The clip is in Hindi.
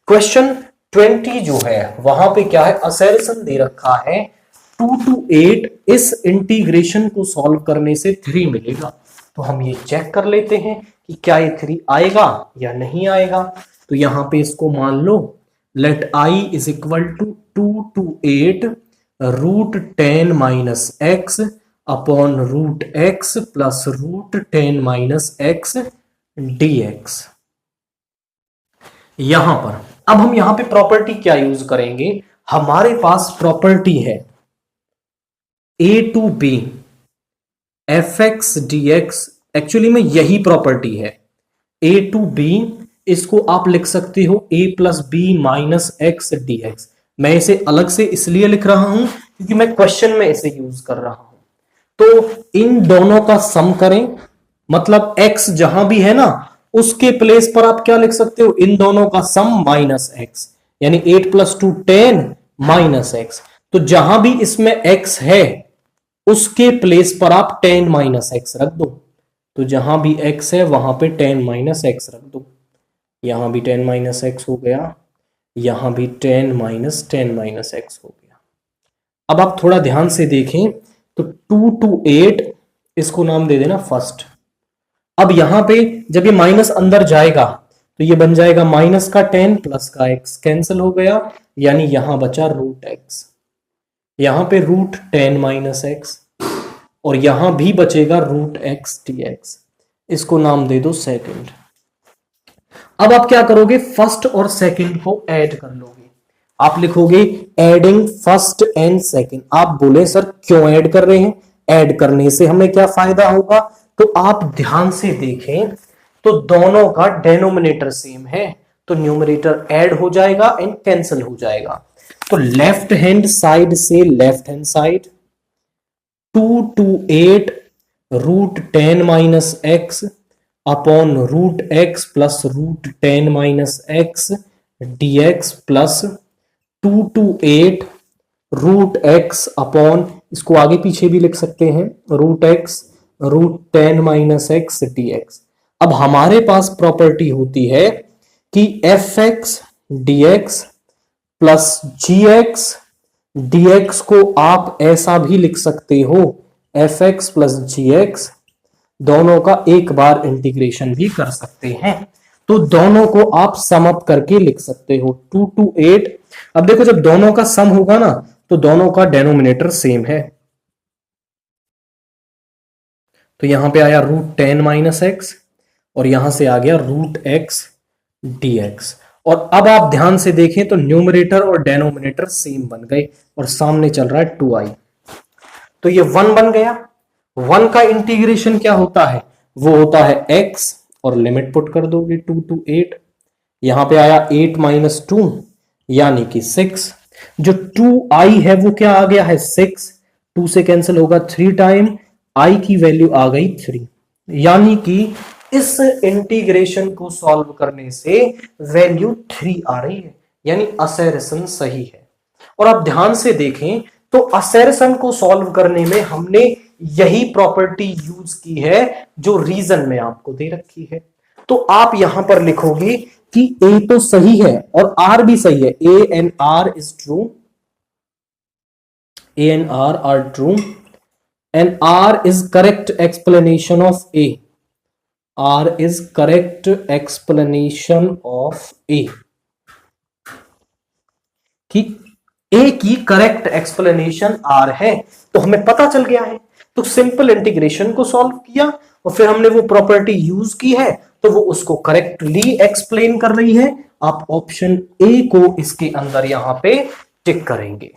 क्वेश्चन 20 जो है वहां पे क्या है, असर्शन दे रखा है 2 to 8, इस इंटीग्रेशन को सॉल्व करने से 3 मिलेगा। तो हम ये चेक कर लेते हैं कि क्या ये 3 आएगा या नहीं आएगा। तो यहां पे इसको मान लो, let i is equal to 2 to 8 root 10 minus x upon root x plus root 10 minus x dx। यहां पर अब हम यहां पे प्रॉपर्टी क्या यूज करेंगे, हमारे पास प्रॉपर्टी है a to b fx dx, actually में यही प्रॉपर्टी है a to b, इसको आप लिख सकते हो a plus B minus x dx। मैं इसे अलग से इसलिए लिख रहा हूं क्योंकि मैं क्वेश्चन में इसे यूज कर रहा हूं। तो इन दोनों का सम करें, मतलब x जहां भी है ना उसके प्लेस पर आप क्या लिख सकते हो, इन दोनों का सम माइनस एक्स, यानी 8 प्लस 2 10 माइनस एक्स। तो जहां भी इसमें x है उसके प्लेस पर आप 10 माइनस एक्स रख दो। तो जहां भी x है वहां पे 10 माइनस एक्स रख दो। यहां भी 10 माइनस एक्स हो गया, यहां भी 10 माइनस एक्स हो गया। अब आप थोड़ा ध्यान से देखें तो 2 to 8 इसको नाम दे देना फर्स्ट। अब यहां पे जब ये माइनस अंदर जाएगा तो ये बन जाएगा माइनस का 10 प्लस का x, कैंसिल हो गया, यानी यहां बचा रूट x। यहां पे रूट 10 माइनस एक्स और यहां भी बचेगा रूट x dx। इसको नाम दे दो सेकंड। अब आप क्या करोगे, फर्स्ट और सेकंड को ऐड कर लोगे। आप लिखोगे एडिंग फर्स्ट एंड सेकंड। आप बोले सर क्यों ऐड कर रहे हैं, ऐड करने से हमें क्या फायदा होगा। तो आप ध्यान से देखें तो दोनों का डेनोमिनेटर सेम है, तो न्यूमरेटर ऐड हो जाएगा एंड कैंसिल हो जाएगा। तो लेफ्ट हैंड साइड से left hand side 2 to 8 root 10 minus x upon root x plus root 10 minus x dx plus 2 to 8 root x upon, इसको आगे पीछे भी लिख सकते हैं, root x root 10 minus x dx। अब हमारे पास प्रॉपर्टी होती है कि fx dx plus gx dx को आप ऐसा भी लिख सकते हो fx प्लस gx, दोनों का एक बार इंटीग्रेशन भी कर सकते हैं। तो दोनों को आप सम अप करके लिख सकते हो 2 to 8। अब देखो जब दोनों का सम होगा ना तो दोनों का डेनोमिनेटर सेम है। तो यहां पे आया रूट 10 माइनस एक्स और यहां से आ गया रूट एक्स dx। और अब आप ध्यान से देखें तो न्यूमरेटर और डेनोमिनेटर सेम बन गए और सामने चल रहा है 2i। तो ये 1 बन गया। 1 का इंटीग्रेशन क्या होता है, वो होता है x और लिमिट पुट कर दोगे 2 to 8। यहां पे आया 8 माइनस 2 यानी कि 6। जो 2i है वो क्या आ गया है 6, 2 से कैंसिल होगा 3 टाइम, i की वैल्यू आ गई 3, यानी कि इस इंटीग्रेशन को सॉल्व करने से वैल्यू 3 आ रही है, यानी असर्शन सही है। और आप ध्यान से देखें तो असर्शन को सॉल्व करने में हमने यही प्रॉपर्टी यूज की है जो रीजन में आपको दे रखी है। तो आप यहां पर लिखोगे कि a तो सही है और r भी सही है, a and r is true, a and r are true and r is correct explanation of a, r is correct explanation of a, कि a की करेक्ट एक्सप्लेनेशन r है। तो हमें पता चल गया है, तो सिंपल इंटीग्रेशन को सॉल्व किया और फिर हमने वो प्रॉपर्टी यूज की है तो वो उसको करेक्टली एक्सप्लेन कर रही है। आप ऑप्शन ए को इसके अंदर यहां पे टिक करेंगे।